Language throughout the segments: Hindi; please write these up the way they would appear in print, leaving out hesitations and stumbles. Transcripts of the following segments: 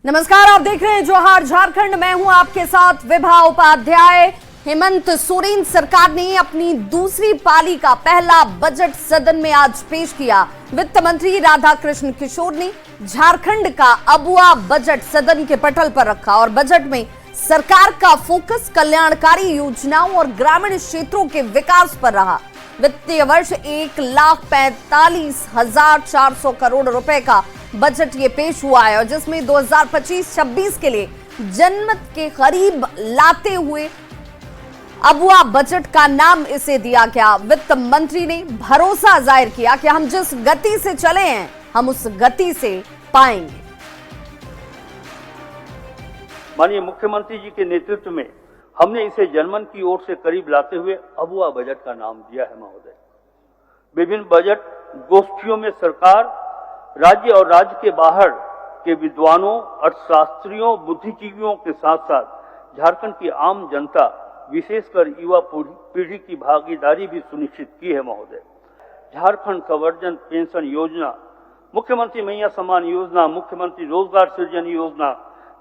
नमस्कार, आप देख रहे हैं जोहार झारखंड। मैं हूं आपके साथ विभा उपाध्याय। हेमंत सोरेन सरकार ने अपनी दूसरी पाली का पहला बजट सदन में आज पेश किया। वित्त मंत्री राधाकृष्ण किशोर ने झारखंड का अबुआ बजट सदन के पटल पर रखा और बजट में सरकार का फोकस कल्याणकारी योजनाओं और ग्रामीण क्षेत्रों के विकास पर रहा। वित्तीय वर्ष 1,45,400 करोड़ रुपए का बजट ये पेश हुआ है और जिसमें 2025-26 के लिए जनमत के करीब लाते हुए अबुआ बजट का नाम इसे दिया गया। वित्त मंत्री ने भरोसा जाहिर किया कि हम जिस गति से चले हैं हम उस गति से पाएंगे। माननीय मुख्यमंत्री जी के नेतृत्व में हमने इसे जनमन की ओर से करीब लाते हुए अबुआ बजट का नाम दिया है महोदय। विभिन्न बजट गोष्ठियों में सरकार राज्य और राज्य के बाहर के विद्वानों, अर्थशास्त्रियों, बुद्धिजीवियों के साथ साथ झारखंड की आम जनता, विशेषकर युवा पीढ़ी की भागीदारी भी सुनिश्चित की है महोदय। झारखंड संवर्धन पेंशन योजना, मुख्यमंत्री मैया सम्मान योजना, मुख्यमंत्री रोजगार सृजन योजना,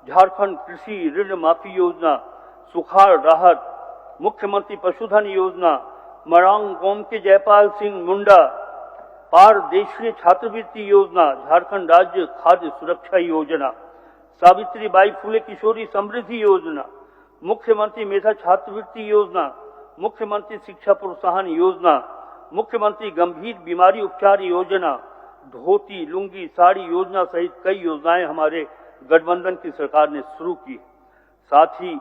झारखंड कृषि ऋण माफी योजना, सुखाड़ राहत, मुख्यमंत्री पशुधन योजना, मरांग गोम के जयपाल सिंह मुंडा पारदेशीय छात्रवृत्ति योजना, झारखंड राज्य खाद्य सुरक्षा योजना, सावित्री बाई फुले किशोरी समृद्धि योजना, मुख्यमंत्री मेधा छात्रवृत्ति योजना, मुख्यमंत्री शिक्षा प्रोत्साहन योजना, मुख्यमंत्री गंभीर बीमारी उपचार योजना, धोती लुंगी साड़ी योजना सहित कई योजनाएं हमारे गठबंधन की सरकार ने शुरू की। साथ ही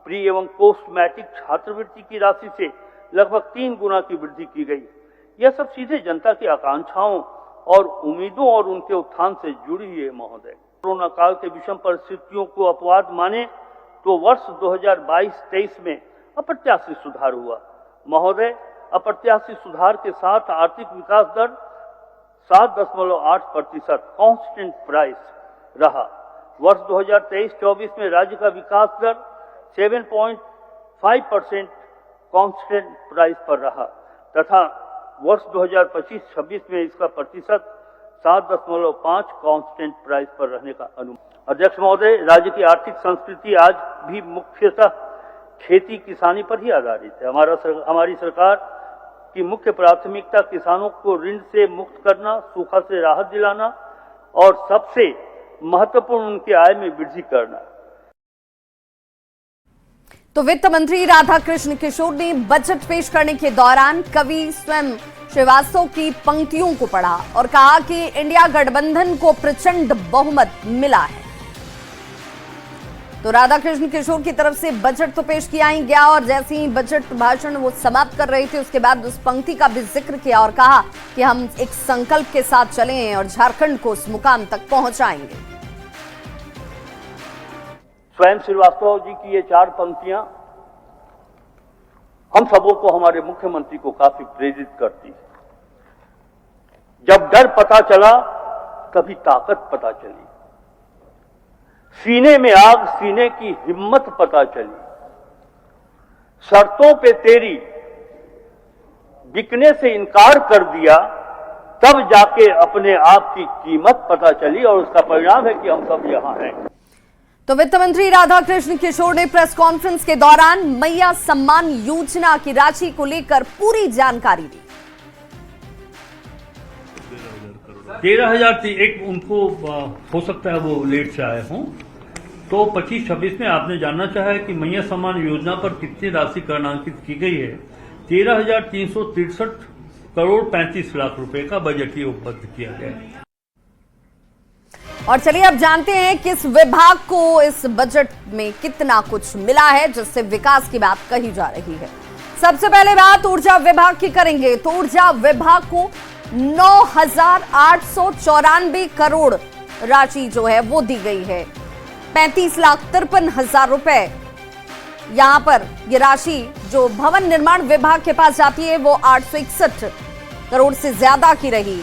प्री एवं पोस्ट मैट्रिक छात्रवृत्ति की राशि से लगभग 3 गुना की वृद्धि की गई। यह सब सीधे जनता की आकांक्षाओं और उम्मीदों और उनके उत्थान से जुड़ी है महोदय। कोरोना काल के विषम परिस्थितियों को अपवाद माने तो वर्ष 2022-23 में अप्रत्याशित सुधार हुआ महोदय। अप्रत्याशित सुधार के साथ आर्थिक विकास दर 7.8% कांस्टेंट प्राइस रहा। वर्ष 2023-24 में राज्य का विकास दर 7.5% कांस्टेंट प्राइस पर रहा तथा वर्ष 2025-26 में इसका प्रतिशत 7.5 कांस्टेंट प्राइस पर रहने का अनुमान। अध्यक्ष महोदय, राज्य की आर्थिक संस्कृति आज भी मुख्यतः खेती किसानी पर ही आधारित है। हमारी सरकार की मुख्य प्राथमिकता किसानों को ऋण से मुक्त करना, सूखा से राहत दिलाना और सबसे महत्वपूर्ण उनकी आय में वृद्धि करना। तो वित्त मंत्री राधाकृष्ण किशोर ने बजट पेश करने के दौरान कवि स्वयं श्रीवास्तव की पंक्तियों को पढ़ा और कहा कि इंडिया गठबंधन को प्रचंड बहुमत मिला है। तो राधाकृष्ण किशोर की तरफ से बजट तो पेश किया ही गया और जैसे ही बजट भाषण वो समाप्त कर रहे थे उसके बाद उस पंक्ति का भी जिक्र किया और कहा कि हम एक संकल्प के साथ चले हैं और झारखंड को उस मुकाम तक पहुंचाएंगे। स्वयं श्रीवास्तव जी की ये 4 पंक्तियां हम सबों को, हमारे मुख्यमंत्री को काफी प्रेरित करती है। जब डर पता चला तभी ताकत पता चली, सीने में आग सीने की हिम्मत पता चली, शर्तों पे तेरी बिकने से इनकार कर दिया तब जाके अपने आप की कीमत पता चली और उसका परिणाम है कि हम सब यहां हैं। तो वित्त मंत्री राधाकृष्ण किशोर ने प्रेस कॉन्फ्रेंस के दौरान मैया सम्मान योजना की राशि को लेकर पूरी जानकारी दी। 13,000 एक उनको हो सकता है वो लेट से आए हों, तो 25-26 में आपने जानना चाहा है कि मैया सम्मान योजना पर कितनी राशि करणांकित की गई है। 13,363 करोड़ 35 लाख रुपए का बजट ही उपलब्ध किया गया है। और चलिए अब जानते हैं किस विभाग को इस बजट में कितना कुछ मिला है जिससे विकास की बात कही जा रही है। सबसे पहले बात ऊर्जा विभाग की करेंगे तो ऊर्जा विभाग को 9,894 करोड़ राशि जो है वो दी गई है। 35,53,000 रुपए यहां पर ये राशि जो भवन निर्माण विभाग के पास जाती है वो 861 करोड़ से ज्यादा की रही।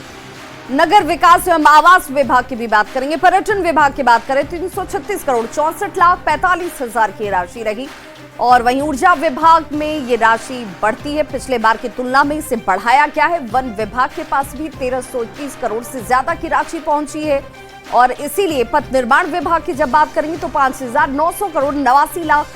नगर विकास एवं आवास विभाग की भी बात करेंगे। पर्यटन विभाग की बात करें 336 करोड़ 64,45,000 की राशि रही और वहीं ऊर्जा विभाग में ये राशि बढ़ती है, पिछले बार की तुलना में इसे बढ़ाया गया है। वन विभाग के पास भी 1321 करोड़ से ज्यादा की राशि पहुंची है। और इसीलिए पथ निर्माण विभाग की जब बात करेंगे तो 5,900 करोड़ 89 लाख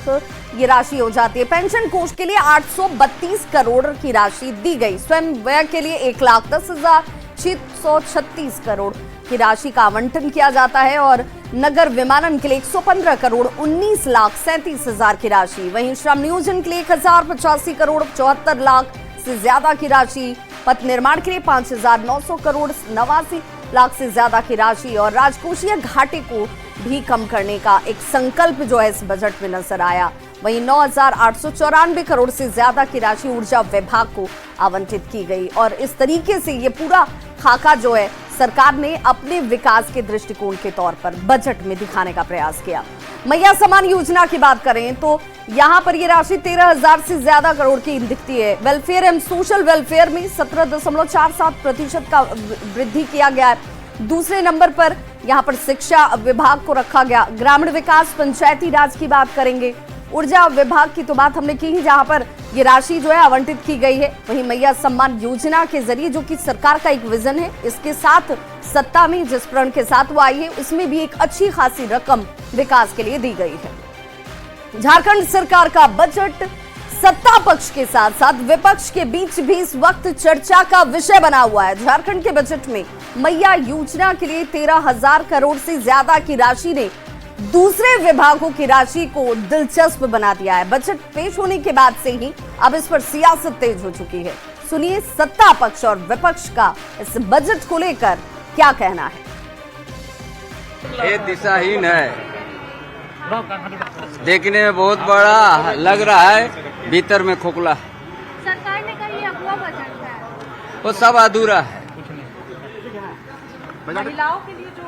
ये राशि हो जाती है। पेंशन कोष के लिए 832 करोड़ की राशि दी गई। स्वयं व्यय के लिए 1,10,636 करोड़ की राशि का आवंटन किया जाता है और नगर विमानन के लिए 115 करोड़ 19,37,000 की राशि। वहीं श्रम नियोजन के लिए 1,085 करोड़ 74 लाख से ज्यादा की राशि। पथ निर्माण के लिए 5,900 करोड़ 89 लाख से ज्यादा की राशि और राजकोषीय घाटे को भी कम करने का एक संकल्प जो है इस बजट में नजर आया। वहीं 9,894 करोड़ से ज्यादा की राशि ऊर्जा विभाग को आवंटित की गई और इस तरीके से ये पूरा खाका जो है सरकार ने अपने विकास के दृष्टिकोण के तौर पर बजट में दिखाने का प्रयास किया। मैया सम्मान योजना की बात करें तो यहां पर यह राशि 13,000 से ज्यादा करोड़ की दिखती है। वेलफेयर एवं सोशल वेलफेयर में 17.47% का वृद्धि किया गया है। दूसरे नंबर पर यहां पर शिक्षा विभाग को रखा गया। ग्रामीण विकास पंचायती राज की बात करेंगे। ऊर्जा विभाग की तो बात हमने की ही, जहां पर ये राशि जो है आवंटित की गई है। वहीं मैया सम्मान योजना के जरिए जो कि सरकार का एक विजन है, इसके साथ सत्ता में जिस प्रण के साथ वो आई है उसमें भी एक अच्छी खासी रकम विकास के लिए दी गई है। झारखंड सरकार का बजट सत्ता पक्ष के साथ साथ विपक्ष के बीच भी इस वक्त चर्चा का विषय बना हुआ है। झारखंड के बजट में मैया योजना के लिए 13,000 करोड़ से ज्यादा की राशि ने दूसरे विभागों की राशि को दिलचस्प बना दिया है। बजट पेश होने के बाद से ही अब इस पर सियासत तेज हो चुकी है। सुनिए सत्ता पक्ष और विपक्ष का इस बजट को लेकर क्या कहना है। ये दिशाहीन है, देखने में बहुत बड़ा लग रहा है, भीतर में खोखला। सरकार ने कहा ये अगुआ बजट है, वो सब अधूरा है। महिलाओं के लिए जो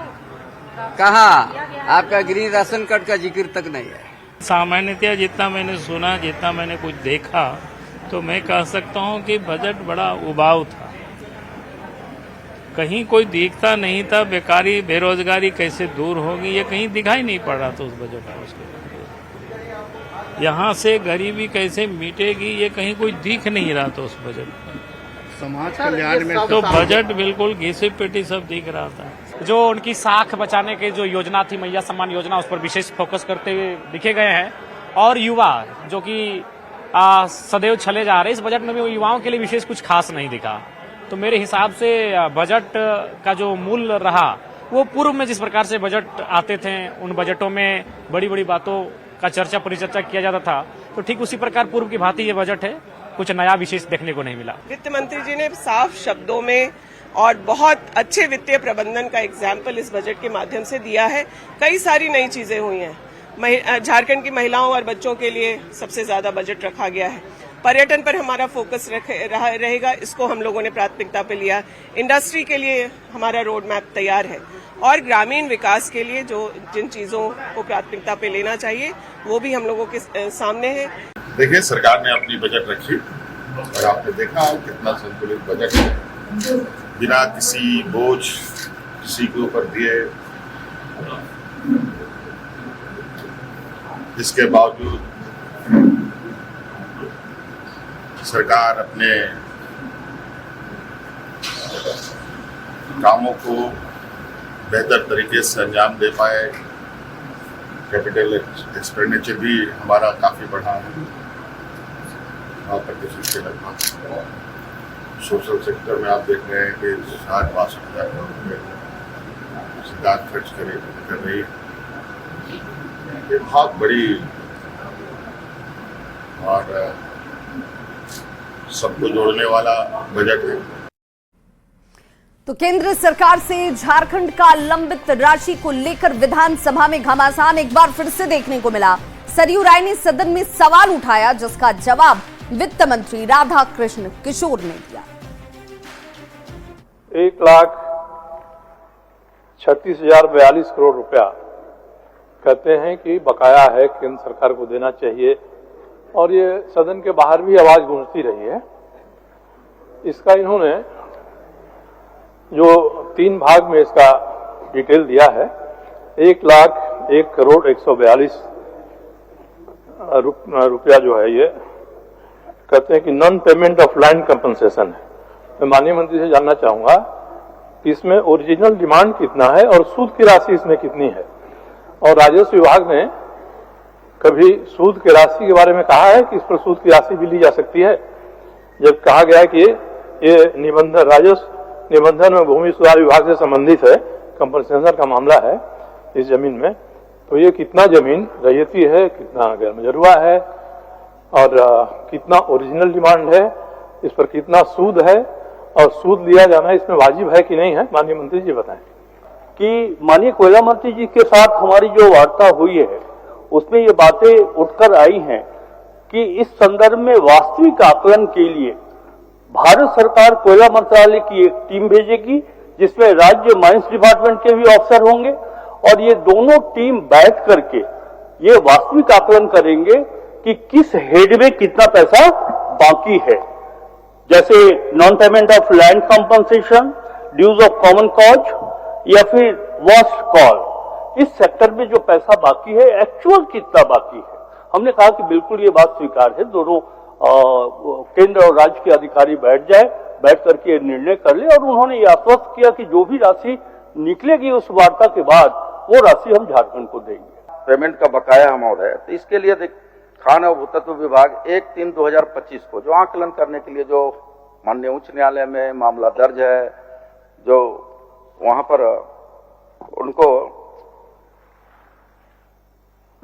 कहाँ आपका ग्रीन राशन कार्ड का जिक्र तक नहीं है। सामान्यतः जितना मैंने सुना, जितना मैंने कुछ देखा, तो मैं कह सकता हूं कि बजट बड़ा उबाऊ था। कहीं कोई दिखता नहीं था बेकारी बेरोजगारी कैसे दूर होगी, ये कहीं दिखाई नहीं पड़ रहा था उस बजट में। उसके यहाँ से गरीबी कैसे मिटेगी ये कहीं कोई दिख नहीं रहा था उस बजट में। समाज कल्याण में तो बजट बिल्कुल घिसी पिटी सब दिख रहा था। जो उनकी साख बचाने की जो योजना थी मैया सम्मान योजना, उस पर विशेष फोकस करते हुए दिखे गए हैं। और युवा जो कि सदैव चले जा रहे, इस बजट में भी युवाओं के लिए विशेष कुछ खास नहीं दिखा। तो मेरे हिसाब से बजट का जो मूल रहा वो पूर्व में जिस प्रकार से बजट आते थे, उन बजटों में बड़ी बड़ी बातों का चर्चा परिचर्चा किया जाता था, तो ठीक उसी प्रकार पूर्व की भांति ये बजट है। कुछ नया विशेष देखने को नहीं मिला। वित्त मंत्री जी ने साफ शब्दों में और बहुत अच्छे वित्तीय प्रबंधन का एग्जाम्पल इस बजट के माध्यम से दिया है। कई सारी नई चीजें हुई हैं। झारखंड की महिलाओं और बच्चों के लिए सबसे ज्यादा बजट रखा गया है। पर्यटन पर हमारा फोकस रहेगा, इसको हम लोगों ने प्राथमिकता पे लिया। इंडस्ट्री के लिए हमारा रोड मैप तैयार है और ग्रामीण विकास के लिए जो जिन चीजों को प्राथमिकता पे लेना चाहिए वो भी हम लोगों के सामने है। देखिए, सरकार ने अपनी बजट रखी और आपने देखा कितना संतुलित बजट है, बिना किसी बोझ किसी के ऊपर दिए। इसके बावजूद सरकार अपने कामों को बेहतर तरीके से अंजाम दे पाए। कैपिटल एक्सपेंडिचर भी हमारा काफी बढ़ा है, 9% के लगभग। सोशल सेक्टर में आप देख रहे हैं कि 60-62 करोड़ रुपये सरकार खर्च कर रही है। ये बहुत बड़ी और सबको जोड़ने वाला बजट है। तो केंद्र सरकार से झारखंड का लंबित राशि को लेकर विधानसभा में घमासान एक बार फिर से देखने को मिला। सरयू राय ने सदन में सवाल उठाया जिसका जवाब वित्त मंत्री राधाकृष्ण किशोर ने दिया। 1,36,042 करोड़ रुपया कहते हैं कि बकाया है, केंद्र सरकार को देना चाहिए और ये सदन के बाहर भी आवाज गूंजती रही है। इसका इन्होंने जो 3 भाग में इसका डिटेल दिया है, 1,01,142 रुपया जो है ये कहते हैं कि non payment of land compensation है। मैं माननीय मंत्री से जानना चाहूंगा इसमें ओरिजिनल डिमांड कितना है और सूद की राशि इसमें कितनी है। और राजस्व विभाग ने कभी सूद की राशि के बारे में कहा है कि इस पर सूद की राशि भी ली जा सकती है? जब कहा गया कि ये निबंधन राजस्व निबंधन में भूमि सुधार विभाग से संबंधित है, कंपनसेशन का मामला है इस जमीन में, तो ये कितना जमीन रैयती है, कितना गैरमजरूआ है और कितना ओरिजिनल डिमांड है, इस पर कितना सूद है और सूद लिया जाना इसमें वाजिब है कि नहीं है, माननीय मंत्री जी बताएं। कि माननीय कोयला मंत्री जी के साथ हमारी जो वार्ता हुई है उसमें ये बातें उठकर आई हैं कि इस संदर्भ में वास्तविक आकलन के लिए भारत सरकार कोयला मंत्रालय की एक टीम भेजेगी जिसमें राज्य माइंस डिपार्टमेंट के भी ऑफिसर होंगे और ये दोनों टीम बैठ करके ये वास्तविक आकलन करेंगे कि किस हेड में कितना पैसा बाकी है, जैसे non payment of land compensation, dues of common cause या फिर वर्स्ट कॉल, इस सेक्टर में जो पैसा बाकी है एक्चुअल कितना बाकी है। हमने कहा कि बिल्कुल ये बात स्वीकार है, दोनों केंद्र और राज्य के अधिकारी बैठ करके निर्णय कर ले और उन्होंने ये आश्वस्त किया कि जो भी राशि निकलेगी उस वार्ता के बाद वो राशि हम झारखंड को देंगे। पेमेंट का बकाया अमाउंट है तो इसके लिए खान और भूतत्व विभाग 1/3/2025 को जो आकलन करने के लिए जो माननीय उच्च न्यायालय में मामला दर्ज है, जो वहां पर उनको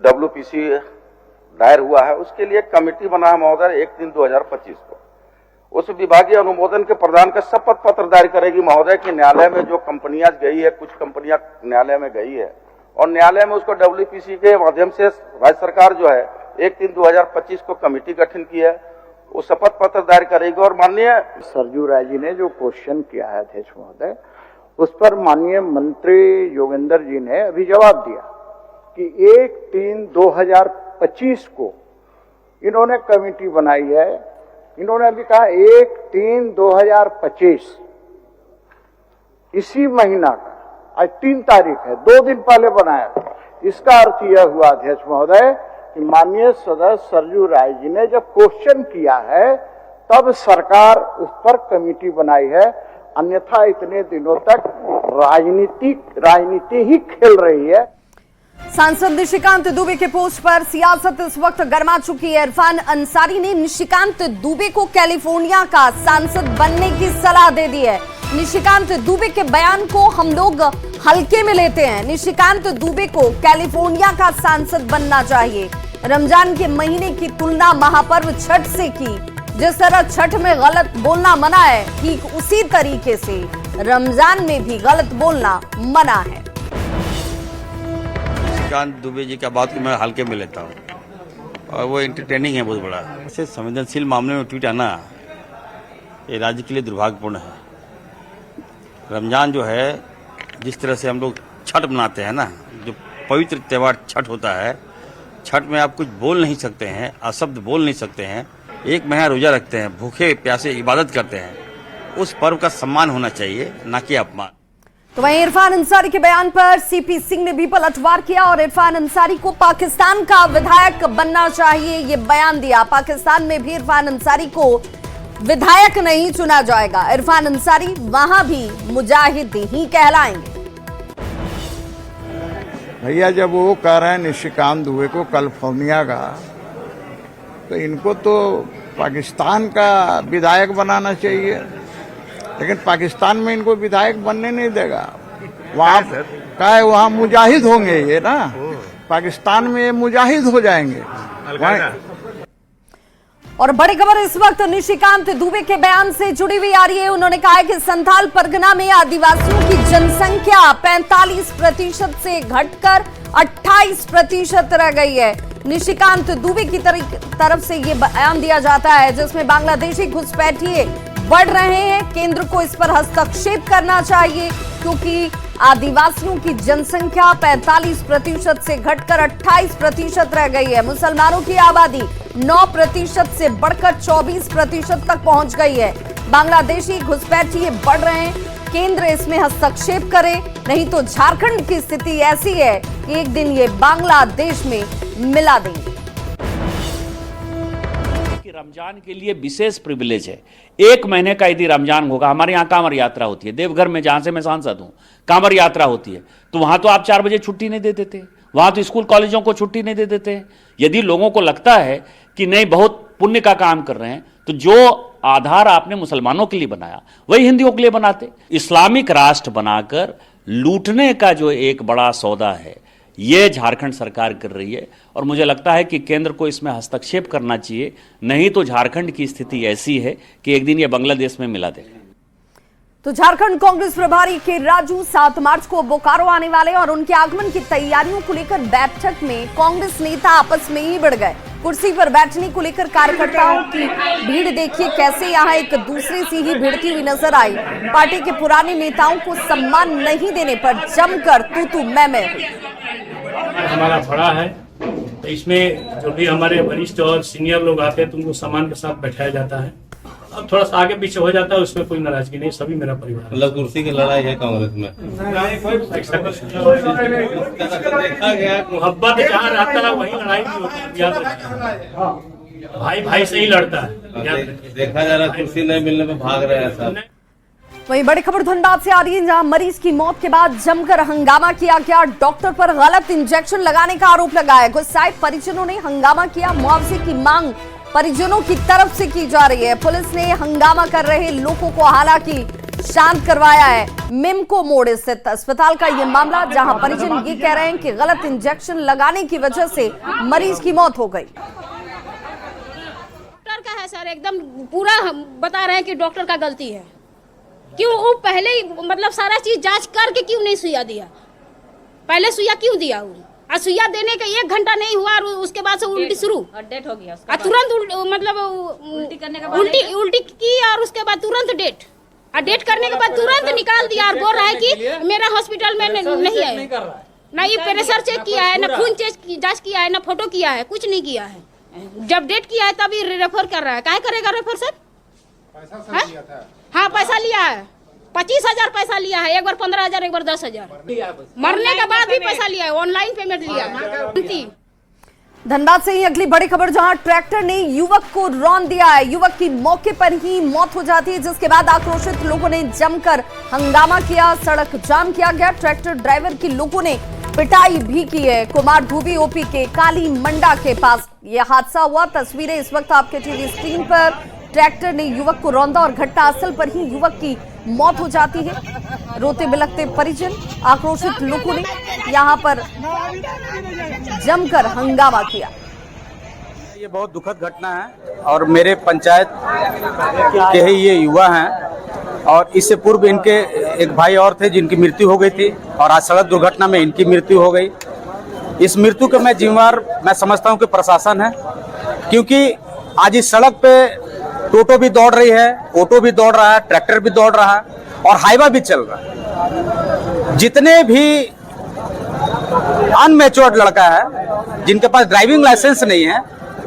WPC दायर हुआ है, उसके लिए कमेटी बना है महोदय 1/3/2025 को। उस विभागीय अनुमोदन के प्रदान का शपथ पत्र दायर करेगी महोदय कि न्यायालय में जो कंपनियां गई है, कुछ कंपनियां न्यायालय में गई है और न्यायालय में उसको WPC के माध्यम से राज्य सरकार जो है 1/3/2025 को कमेटी गठन की है, वो शपथ पत्र दायर करेगी। और माननीय सरजू राय जी ने जो क्वेश्चन किया है अध्यक्ष महोदय, उस पर माननीय मंत्री योगेंद्र जी ने अभी जवाब दिया कि 1/3/2025 को इन्होंने कमेटी बनाई है। इन्होंने अभी कहा 1/3/2025 इसी महीना का, आज 3 तारीख है, 2 दिन पहले बनाया। इसका अर्थ यह हुआ अध्यक्ष महोदय कि माननीय सदस्य सरजू राय जी ने जब क्वेश्चन किया है तब सरकार उस पर कमेटी बनाई है, अन्यथा इतने दिनों तक राजनीति ही खेल रही है। सांसद निशिकांत दुबे के पोस्ट पर सियासत इस वक्त गर्मा चुकी है। इरफान अंसारी ने निशिकांत दुबे को कैलिफोर्निया का सांसद बनने की सलाह दे दी है। निशिकांत दुबे के बयान को हम लोग हल्के में लेते हैं। निशिकांत दुबे को कैलिफोर्निया का सांसद बनना चाहिए। रमजान के महीने की तुलना महापर्व छठ से की। जिस तरह छठ में गलत बोलना मना है, ठीक उसी तरीके से रमजान में भी गलत बोलना मना है। निशिकांत दुबे जी का बात को मैं हल्के में लेता हूँ और वो एंटरटेनिंग है बहुत बड़ा। ऐसे संवेदनशील मामले में ट्वीट आना ये राज्य के लिए दुर्भाग्यपूर्ण है। रमजान जो है, जिस तरह से हम लोग छठ मनाते हैं ना, जो पवित्र त्यौहार छठ होता है, छठ में आप कुछ बोल नहीं सकते हैं, अशब्द बोल नहीं सकते हैं, 1 महीना रोजा रखते हैं, भूखे प्यासे इबादत करते हैं, उस पर्व का सम्मान होना चाहिए, ना कि अपमान। तो वहीं इरफान अंसारी के बयान पर CP सिंह ने भी पलटवार किया और इरफान अंसारी को पाकिस्तान का विधायक बनना चाहिए, ये बयान दिया। पाकिस्तान में भी इरफान अंसारी को विधायक नहीं चुना जाएगा। इरफान अंसारी वहां भी मुजाहिद ही कहलाएंगे। भैया जब वो कह रहे हैं निशिकांत दुबे को कैलिफोर्निया का, तो इनको तो पाकिस्तान का विधायक बनाना चाहिए, लेकिन पाकिस्तान में इनको विधायक बनने नहीं देगा। वहाँ का है, वहाँ मुजाहिद होंगे ये ना, पाकिस्तान में ये मुजाहिद हो जाएंगे। और बड़ी खबर इस वक्त निशिकांत दुबे के बयान से जुड़ी हुई आ रही है। उन्होंने कहा है कि संथाल परगना में आदिवासियों की जनसंख्या 45% से घटकर 28% रह गई है। निशिकांत दुबे की तरफ से ये बयान दिया जाता है जिसमें बांग्लादेशी घुसपैठिए बढ़ रहे हैं। केंद्र को इस पर हस्तक्षेप करना चाहिए क्योंकि आदिवासियों की जनसंख्या 45% से घटकर 28% रह गई है। मुसलमानों की आबादी 9% से बढ़कर 24% तक पहुंच गई है। बांग्लादेशी घुसपैठिए बढ़ रहे हैं, केंद्र इसमें हस्तक्षेप करे, नहीं तो झारखंड की स्थिति ऐसी है कि एक दिन ये बांग्लादेश में मिला देंगे। कि रमजान के लिए विशेष प्रिविलेज है। 1 महीने का यदि रमजान होगा, हमारे यहाँ कांवर यात्रा होती है, देवघर में जहां से मैं सांसद हूं कांवर यात्रा होती है, तो वहां तो आप 4 बजे छुट्टी नहीं दे देते, वहां तो स्कूल कॉलेजों को छुट्टी नहीं दे देते। यदि लोगों को लगता है कि नहीं बहुत पुण्य का काम कर रहे हैं, तो जो आधार आपने मुसलमानों के लिए बनाया वही हिंदुओं के लिए बनाते। इस्लामिक राष्ट्र बनाकर लूटने का जो एक बड़ा सौदा है ये झारखंड सरकार कर रही है, और मुझे लगता है कि केंद्र को इसमें हस्तक्षेप करना चाहिए, नहीं तो झारखंड की स्थिति ऐसी है कि एक दिन ये बांग्लादेश में मिला देगा। तो झारखंड कांग्रेस प्रभारी के राजू 7 मार्च को बोकारो आने वाले और उनके आगमन की तैयारियों को लेकर बैठक में कांग्रेस नेता आपस में ही भिड़ गए। कुर्सी पर बैठने को लेकर कार्यकर्ताओं की भीड़ देखिए कैसे यहाँ एक दूसरे से ही भिड़ती हुई नजर आई। पार्टी के पुराने नेताओं को सम्मान नहीं देने पर जमकर तू मैं हुई। हमारा बड़ा है, तो इसमें जो भी हमारे वरिष्ठ और सीनियर लोग आते हैं तो उनको सम्मान के साथ बैठाया जाता है। अब थोड़ा सा आगे पीछे हो जाता है, उसमें कोई नाराजगी नहीं, सभी मेरा परिवार। मतलब कुर्सी की लड़ाई है कांग्रेस में? देखा गया मोहब्बत जहाँ रहता है वही लड़ाई भी होती है, याद रखिए। भाई भाई से ही लड़ता है। देखा जा रहा है कुर्सी नहीं मिलने पे भाग रहे हैं सब। वहीं बड़ी खबर धनबाद से आ रही है, जहां मरीज की मौत के बाद जमकर हंगामा किया गया। डॉक्टर पर गलत इंजेक्शन लगाने का आरोप लगाया। गुस्साए परिजनों ने हंगामा किया। मुआवजे की मांग परिजनों की तरफ से की जा रही है। पुलिस ने हंगामा कर रहे लोगों को हालांकि शांत करवाया है। मिमको मोड़ स्थित अस्पताल का यह मामला, जहां परिजन ये कह रहे हैं कि गलत इंजेक्शन लगाने की वजह से मरीज की मौत हो गई। डॉक्टर का है सर, एकदम पूरा बता रहे हैं कि डॉक्टर का गलती है। क्यों वो पहले ही मतलब सारा चीज जांच करके क्यों नहीं सुइया दिया? पहले सुइया क्यों दिया? वो और सुइया देने का 1 घंटा नहीं हुआ और उसके बाद से उल्टी शुरू और डेट हो गया। तुरंत मतलब उल्टी करने के बाद उल्टी की और उसके बाद तुरंत डेट और डेट करने के बाद तुरंत निकाल दिया और बोल रहा है कि मेरा हॉस्पिटल में नहीं है, ना ये प्रेशर चेक किया है, ना खून जांच किया है, ना फोटो किया है, कुछ नहीं किया है। जब डेट किया है तभी रेफर कर रहा है। क्या करेगा रेफर सर? हाँ पैसा लिया है, 25,000 पैसा लिया है, एक बार 15,000 एक बार 10,000। मरने के बाद भी पैसा लिया है, ऑनलाइन पेमेंट लिया है। धनबाद से ही अगली बड़ी खबर, जहां ट्रैक्टर ने युवक को रौंद दिया है। युवक की मौके पर ही मौत हो जाती है, जिसके बाद आक्रोशित लोगों ने जमकर हंगामा किया। सड़क जाम किया गया। ट्रैक्टर ड्राइवर की लोगों ने पिटाई भी की है। कुमार धुबी ओपी के काली मंडा के पास यह हादसा हुआ। तस्वीरें इस वक्त आपके टीवी स्क्रीन पर। ट्रैक्टर ने युवक को रौंदा और घटनास्थल पर ही युवक की मौत हो जाती है। रोते बिलखते परिजन, आक्रोशित लोगों ने यहां पर जमकर हंगामा किया। ये बहुत दुखद घटना है और मेरे पंचायत के ही ये युवा हैं और इससे पूर्व इनके एक भाई और थे जिनकी मृत्यु हो गई थी और आज सड़क दुर्घटना में इनकी मृत्यु हो गई। इस मृत्यु के मैं जिम्मेवार मैं समझता हूं कि प्रशासन है, क्योंकि आज इस सड़क पे टोटो भी दौड़ रही है, ऑटो भी दौड़ रहा है, ट्रैक्टर भी दौड़ रहा है और हाईवा भी चल रहा है। जितने भी अनमेच्योर्ड लड़का है जिनके पास ड्राइविंग लाइसेंस नहीं है,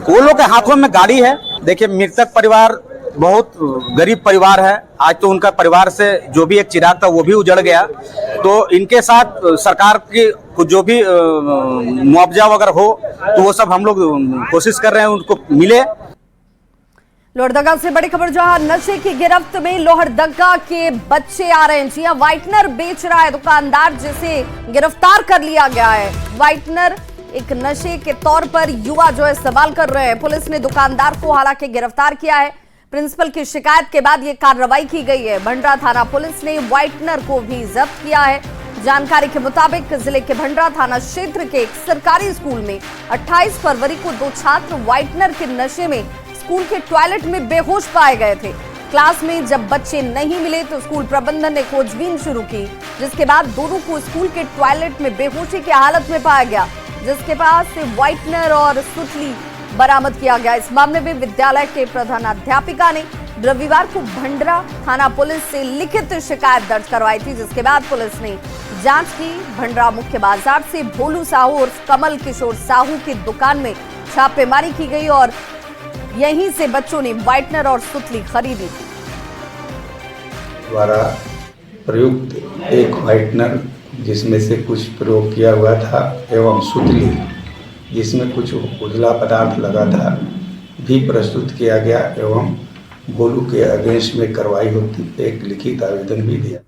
वो लोग के हाथों में गाड़ी है। देखिए, मृतक परिवार बहुत गरीब परिवार है। आज तो उनका परिवार से जो भी एक चिराग था वो भी उजड़ गया। तो इनके साथ सरकार की जो भी मुआवजा वगैरह हो तो वो सब हम लोग कोशिश कर रहे हैं उनको मिले। लोहरदगा से बड़ी खबर, जहां नशे की गिरफ्त में लोहरदगा के बच्चे आ रहे हैं। जी हां, व्हाइटनर बेच रहा है दुकानदार, जिसे गिरफ्तार कर लिया गया है। व्हाइटनर एक नशे के तौर पर युवा जो है इस्तेमाल कर रहे हैं। पुलिस ने दुकानदार को हालांकि गिरफ्तार किया है। प्रिंसिपल की शिकायत के बाद यह कार्रवाई की गई है। भंडरा थाना पुलिस ने व्हाइटनर को भी जब्त किया है। जानकारी के मुताबिक जिले के भंडरा थाना क्षेत्र के एक सरकारी स्कूल में 28 फरवरी को 2 छात्र व्हाइटनर के नशे में स्कूल के टॉयलेट में बेहोश पाए गए थे। क्लास में जब बच्चे नहीं मिले तो स्कूल प्रबंधन ने खोजबीन शुरू की, जिसके बाद दोनों को स्कूल के टॉयलेट में बेहोशी की हालत में पाया गया, जिसके पास से व्हाइटनर और सुतली बरामद किया गया। इस मामले में विद्यालय के प्रधानाध्यापिका ने रविवार को भंडरा थाना पुलिस से लिखित शिकायत दर्ज करवाई थी, जिसके बाद पुलिस ने जांच की। भंडरा मुख्य बाजार से भोलू साहू और कमल किशोर साहू की दुकान में छापेमारी की गई और यहीं से बच्चों ने व्हाइटनर और सुतली खरीदी थी। द्वारा प्रयुक्त एक व्हाइटनर जिसमें से कुछ प्रयोग किया हुआ था एवं सुतली जिसमें कुछ उजला पदार्थ लगा था भी प्रस्तुत किया गया एवं गोलू के अगेंस्ट में कार्रवाई होती एक लिखित आवेदन भी दिया।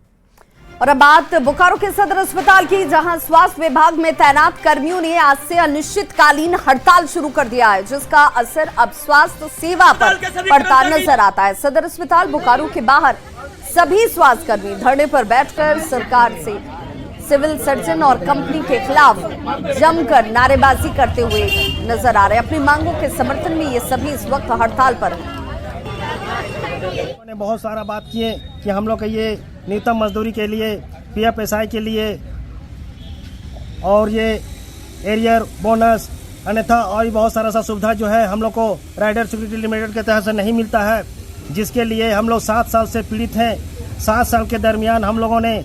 और अब बात बोकारो के सदर अस्पताल की, जहां स्वास्थ्य विभाग में तैनात कर्मियों ने आज से अनिश्चितकालीन हड़ताल शुरू कर दिया है, जिसका असर अब स्वास्थ्य सेवा पर पड़ता नजर आता है। सदर अस्पताल बोकारो के बाहर सभी स्वास्थ्य कर्मी धरने पर बैठकर सरकार से सिविल सर्जन और कंपनी के खिलाफ जमकर नारेबाजी करते हुए नजर आ रहे हैं। अपनी मांगों के समर्थन में ये सभी इस वक्त हड़ताल पर हैं। ने बहुत सारा बात किए कि हम लोग के ये न्यूनतम मजदूरी के लिए, PFSI के लिए और ये एरियर बोनस, अन्यथा और भी बहुत सारा सा सुविधा जो है हम लोग को राइडर सिक्योरिटी लिमिटेड के तहत से नहीं मिलता है, जिसके लिए हम लोग 7 साल से पीड़ित हैं। 7 साल के दरमियान हम लोगों ने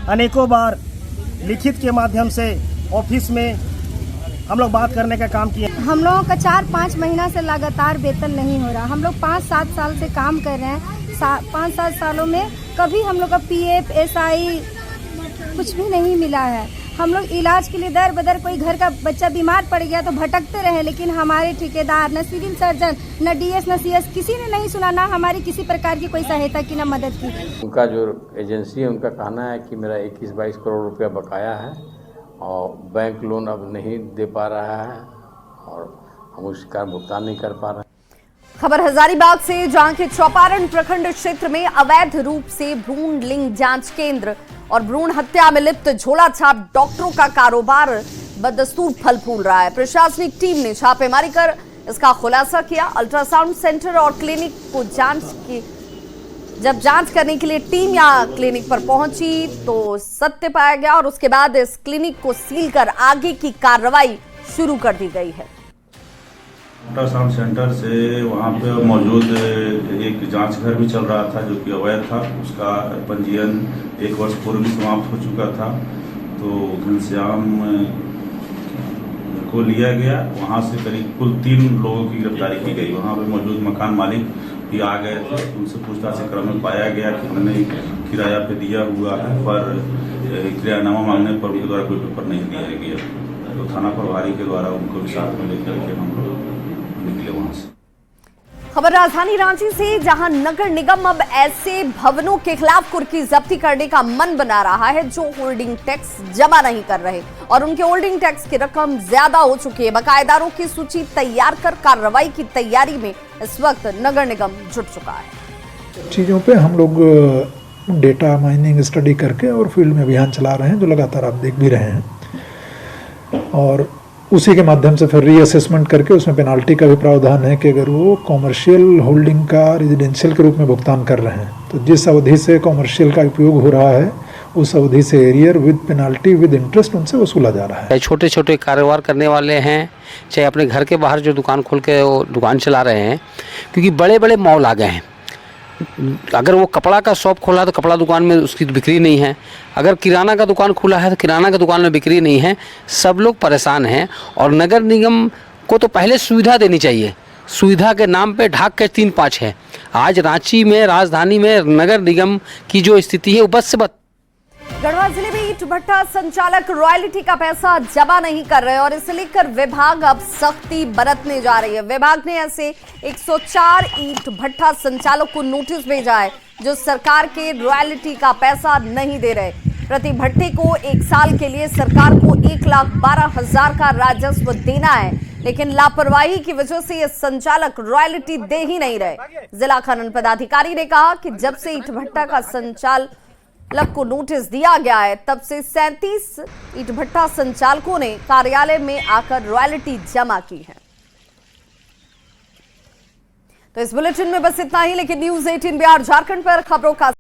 अनेकों बार लिखित के माध्यम से ऑफिस में हम लोग बात करने का काम किए। हम लोगों का 4-5 महीना से लगातार वेतन नहीं हो रहा। हम लोग 5-7 साल से काम कर रहे हैं। 5-7 सालों में कभी हम लोग का PFSI कुछ भी नहीं मिला है। हम लोग इलाज के लिए दर बदर, कोई घर का बच्चा बीमार पड़ गया तो भटकते रहे, लेकिन हमारे ठेकेदार, न सिविल सर्जन, न DS, न CS किसी ने नहीं सुना, ना हमारी किसी प्रकार की कोई सहायता की, न मदद की। उनका जो एजेंसी है उनका कहना है कि मेरा 21-22 करोड़ रुपया बकाया है और बैंक लोन अब नहीं दे पा रहा है और हम उसका भुगतान नहीं कर पा रहे हैं। खबर हजारीबाग से, जहां के चौपारण प्रखंड क्षेत्र में अवैध रूप से भ्रूण लिंग जांच केंद्र और भ्रूण हत्या में लिप्त झोला छाप डॉक्टरों का कारोबार बदस्तूर फल फूल रहा है। प्रशासनिक टीम ने छापेमारी कर इसका खुलासा किया। अल्ट्रासाउंड सेंटर और क्लिनिक को जब जांच करने के लिए टीम या क्लिनिक पर पहुंची तो सत्य पाया गया और उसके बाद इस क्लिनिक को सील कर आगे की कार्रवाई शुरू कर दी गई है। अल्ट्रासाउंड सेंटर से वहाँ पे मौजूद एक जांच घर भी चल रहा था जो कि अवैध था। उसका पंजीयन 1 वर्ष पूर्व समाप्त हो चुका था। तो घनश्याम को लिया गया, वहाँ से करीब कुल 3 लोगों की गिरफ्तारी की गई। वहाँ पे मौजूद मकान मालिक भी आ गए थे। उनसे पूछताछ के क्रम में पाया गया कि उन्होंने किराया पे दिया हुआ है, पर किरायानामा मांगने पर उनके द्वारा कोई पेपर नहीं दिया गया। तो थाना प्रभारी के द्वारा उनको भी साथ में लेकर के हम लोग निकले वहाँ से। खबर राजधानी रांची से, जहां नगर निगम अब ऐसे भवनों के खिलाफ कुर्की जब्ती करने का मन बना रहा है जो होल्डिंग टैक्स जमा नहीं कर रहे और उनके होल्डिंग टैक्स की रकम ज्यादा हो चुकी है। बकायेदारों की सूची तैयार कर कार्रवाई की तैयारी में इस वक्त नगर निगम जुट चुका है। चीजों पे हम लोग डेटा माइनिंग स्टडी करके और फील्ड में अभियान चला रहे हैं, जो लगातार आप देख भी रहे हैं, और उसी के माध्यम से फिर रीअसेसमेंट करके उसमें पेनाल्टी का भी प्रावधान है कि अगर वो कॉमर्शियल होल्डिंग का रेजिडेंशियल के रूप में भुगतान कर रहे हैं तो जिस अवधि से कॉमर्शियल का उपयोग हो रहा है उस अवधि से arrear with penalty with interest उनसे वसूला जा रहा है। छोटे छोटे कारोबार करने वाले हैं, चाहे अपने घर के बाहर जो दुकान खोल के वो दुकान चला रहे हैं, क्योंकि बड़े बड़े मॉल आ गए हैं। अगर वो कपड़ा का शॉप खोला तो कपड़ा दुकान में उसकी बिक्री नहीं है, अगर किराना का दुकान खुला है तो किराना का दुकान में बिक्री नहीं है। सब लोग परेशान हैं और नगर निगम को तो पहले सुविधा देनी चाहिए। सुविधा के नाम पे ढाक के 3-5 है। आज रांची में, राजधानी में नगर निगम की जो स्थिति है वो बस से बस। गढ़वा जिले में ईंट भट्टा संचालक रॉयल्टी का पैसा जमा नहीं कर रहे और इसे लेकर विभाग अब सख्ती बरतने जा रही है। विभाग ने ऐसे 104 ईंट भट्टा संचालक को नोटिस भेजा है जो सरकार के रॉयल्टी का पैसा नहीं दे रहे। प्रति भट्टे को 1 साल के लिए सरकार को 1,12,000 का राजस्व देना है, लेकिन लापरवाही की वजह से ये संचालक रॉयल्टी दे ही नहीं रहे। जिला खनन पदाधिकारी ने कहा कि जब से ईंट भट्टा का संचालक को नोटिस दिया गया है तब से 37 ईंट भट्टा संचालकों ने कार्यालय में आकर रॉयल्टी जमा की है। तो इस बुलेटिन में बस इतना ही, लेकिन न्यूज़ 18 बिहार झारखंड पर खबरों का